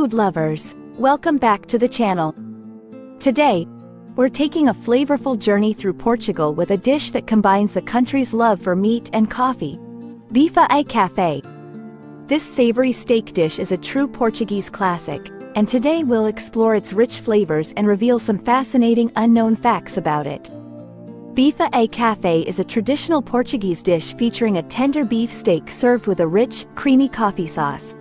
food lovers, welcome back to the channel. Today, we're taking a flavorful journey through Portugal with a dish that combines the country's love for meat and coffee. Bife e Café. This savory steak dish is a true Portuguese classic, and today we'll explore its rich flavors and reveal some fascinating unknown facts about it. Bife e Café is a traditional Portuguese dish featuring a tender beef steak served with a rich, creamy coffee sauce.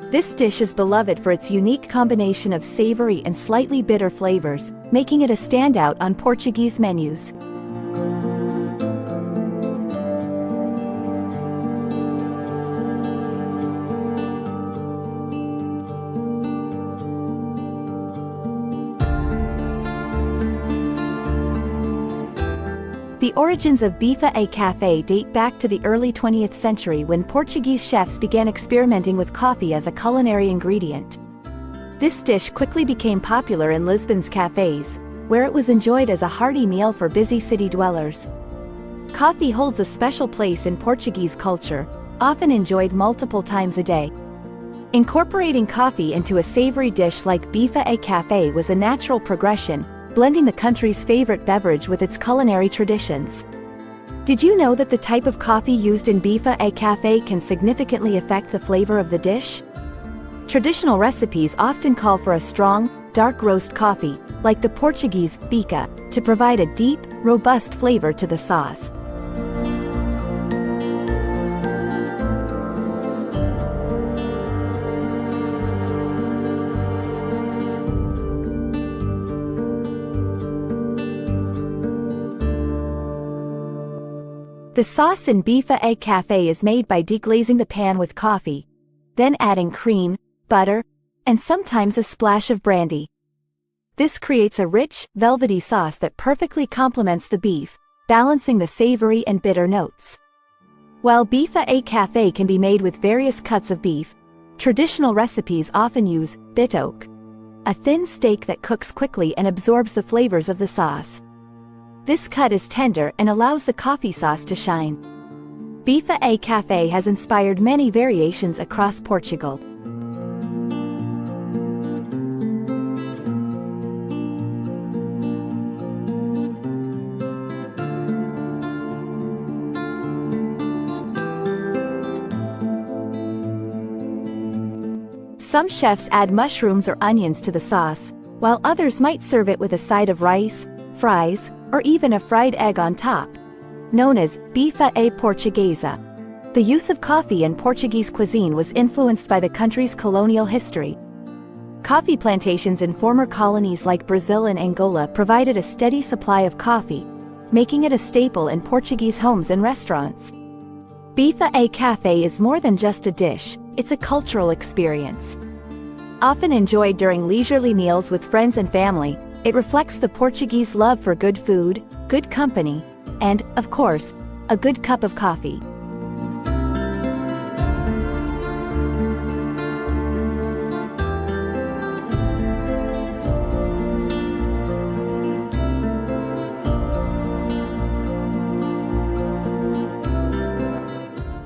This dish is beloved for its unique combination of savory and slightly bitter flavors, making it a standout on Portuguese menus. The origins of Bife e Café date back to the early 20th century when Portuguese chefs began experimenting with coffee as a culinary ingredient. This dish quickly became popular in Lisbon's cafés, where it was enjoyed as a hearty meal for busy city dwellers. Coffee holds a special place in Portuguese culture, often enjoyed multiple times a day. Incorporating coffee into a savory dish like Bife e Café was a natural progression, blending the country's favorite beverage with its culinary traditions. Did you know that the type of coffee used in Bife e Café can significantly affect the flavor of the dish? Traditional recipes often call for a strong, dark roast coffee, like the Portuguese bica, to provide a deep, robust flavor to the sauce. The sauce in Bife e Café is made by deglazing the pan with coffee, then adding cream, butter, and sometimes a splash of brandy. This creates a rich, velvety sauce that perfectly complements the beef, balancing the savory and bitter notes. While Bife e Café can be made with various cuts of beef, traditional recipes often use bitoque, a thin steak that cooks quickly and absorbs the flavors of the sauce. This cut is tender and allows the coffee sauce to shine. Bife e Café has inspired many variations across Portugal. Some chefs add mushrooms or onions to the sauce, while others might serve it with a side of rice, fries, or even a fried egg on top. Known as Bife e Portuguesa, the use of coffee in Portuguese cuisine was influenced by the country's colonial history. Coffee plantations in former colonies like Brazil and Angola provided a steady supply of coffee, making it a staple in Portuguese homes and restaurants. Bife e Café is more than just a dish, it's a cultural experience. Often enjoyed during leisurely meals with friends and family, it reflects the Portuguese love for good food, good company, and, of course, a good cup of coffee.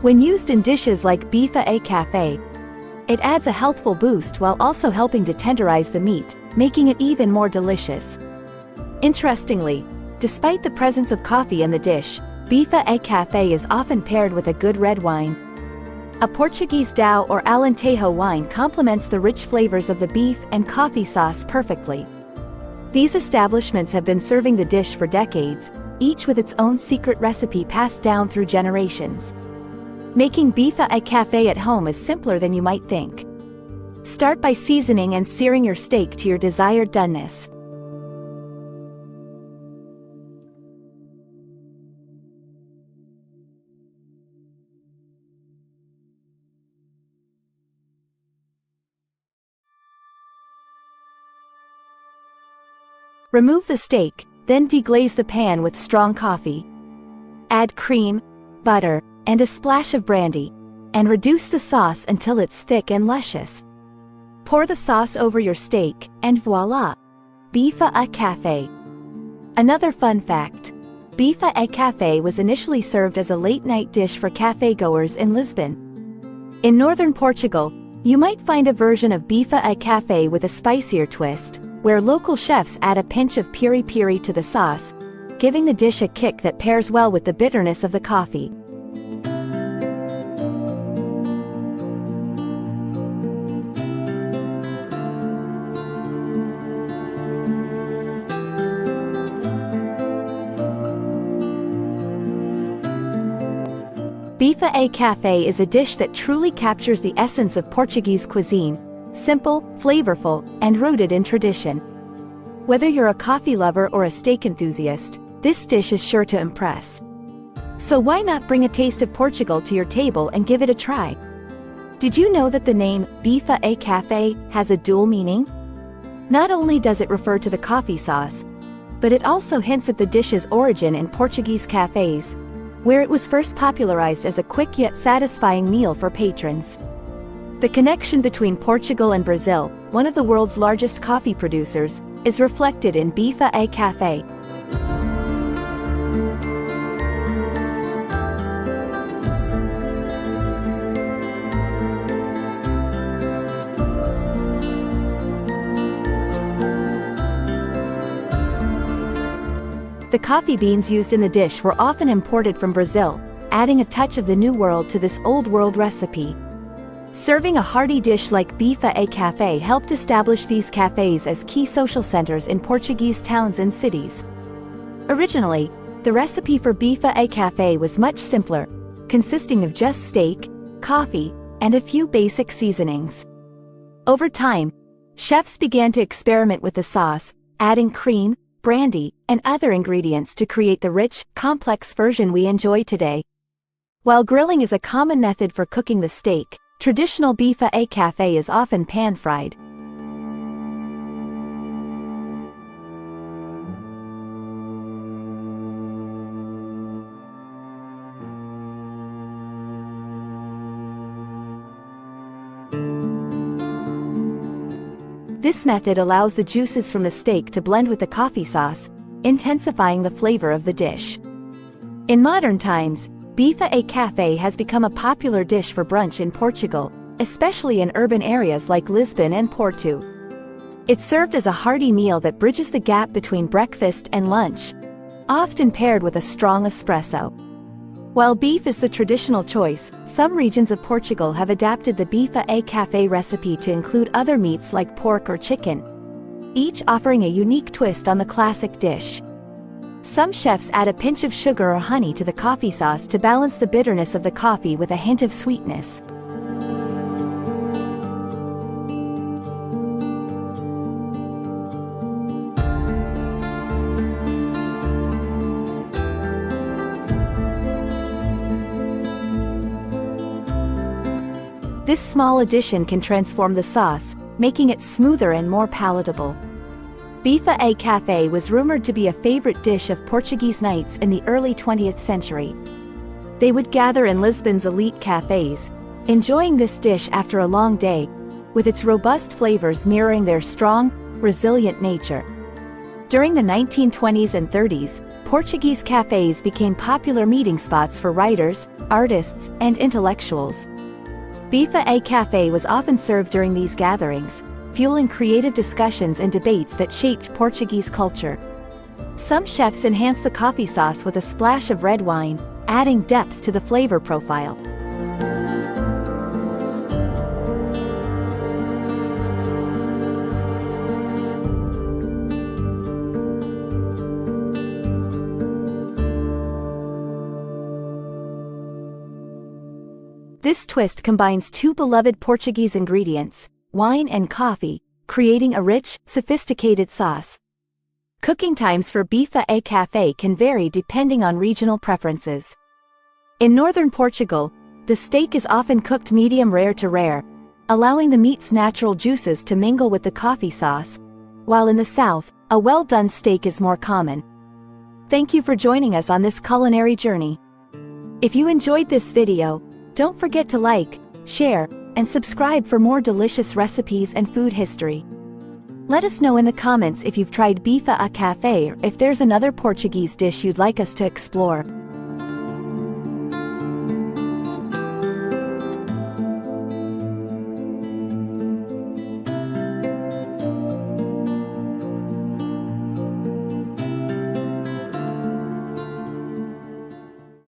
When used in dishes like Bife e Café, it adds a healthful boost while also helping to tenderize the meat, making it even more delicious. Interestingly, despite the presence of coffee in the dish, Bife e Café is often paired with a good red wine. A Portuguese Dao or Alentejo wine complements the rich flavors of the beef and coffee sauce perfectly. These establishments have been serving the dish for decades, each with its own secret recipe passed down through generations. Making Bife e Café at home is simpler than you might think. Start by seasoning and searing your steak to your desired doneness. Remove the steak, then deglaze the pan with strong coffee. Add cream, butter, and a splash of brandy, and reduce the sauce until it's thick and luscious. Pour the sauce over your steak, and voila! Bife e Café. Another fun fact: Bife e Café was initially served as a late-night dish for café-goers in Lisbon. In northern Portugal, You might find a version of Bife a Café with a spicier twist, where local chefs add a pinch of piri-piri to the sauce, giving the dish a kick that pairs well with the bitterness of the coffee. Bife a Café is a dish that truly captures the essence of Portuguese cuisine, simple, flavorful, and rooted in tradition. Whether you're a coffee lover or a steak enthusiast, this dish is sure to impress. So why not bring a taste of Portugal to your table and give it a try? Did you know that the name Bife a Café has a dual meaning? Not only does it refer to the coffee sauce, but it also hints at the dish's origin in Portuguese cafés, where it was first popularized as a quick yet satisfying meal for patrons. The connection between Portugal and Brazil, one of the world's largest coffee producers, is reflected in Bife a Café. The coffee beans used in the dish were often imported from Brazil, adding a touch of the New World to this Old World recipe. Serving a hearty dish like Bife a Café helped establish these cafés as key social centers in Portuguese towns and cities. Originally, the recipe for Bife a Café was much simpler, consisting of just steak, coffee, and a few basic seasonings. Over time, chefs began to experiment with the sauce, adding cream, brandy, and other ingredients to create the rich, complex version we enjoy today. While grilling is a common method for cooking the steak, traditional Bife a Café is often pan-fried. This method allows the juices from the steak to blend with the coffee sauce, intensifying the flavor of the dish. In modern times, Bife a Café has become a popular dish for brunch in Portugal, especially in urban areas like Lisbon and Porto. It's served as a hearty meal that bridges the gap between breakfast and lunch, often paired with a strong espresso. While beef is the traditional choice, some regions of Portugal have adapted the Bife a Café recipe to include other meats like pork or chicken, each offering a unique twist on the classic dish. Some chefs add a pinch of sugar or honey to the coffee sauce to balance the bitterness of the coffee with a hint of sweetness. This small addition can transform the sauce, making it smoother and more palatable. Bife a Café was rumored to be a favorite dish of Portuguese knights in the early 20th century. They would gather in Lisbon's elite cafés, enjoying this dish after a long day, with its robust flavors mirroring their strong, resilient nature. During the 1920s and 30s, Portuguese cafés became popular meeting spots for writers, artists, and intellectuals. Bife a Café was often served during these gatherings, fueling creative discussions and debates that shaped Portuguese culture. Some chefs enhance the coffee sauce with a splash of red wine, adding depth to the flavor profile. This twist combines two beloved Portuguese ingredients, wine and coffee, creating a rich, sophisticated sauce. Cooking times for Bife a Café can vary depending on regional preferences. In northern Portugal, the steak is often cooked medium rare to rare, allowing the meat's natural juices to mingle with the coffee sauce, while in the south, a well-done steak is more common. Thank you for joining us on this culinary journey. If you enjoyed this video, don't forget to like, share, and subscribe for more delicious recipes and food history. Let us know in the comments if you've tried Bife a Café or if there's another Portuguese dish you'd like us to explore.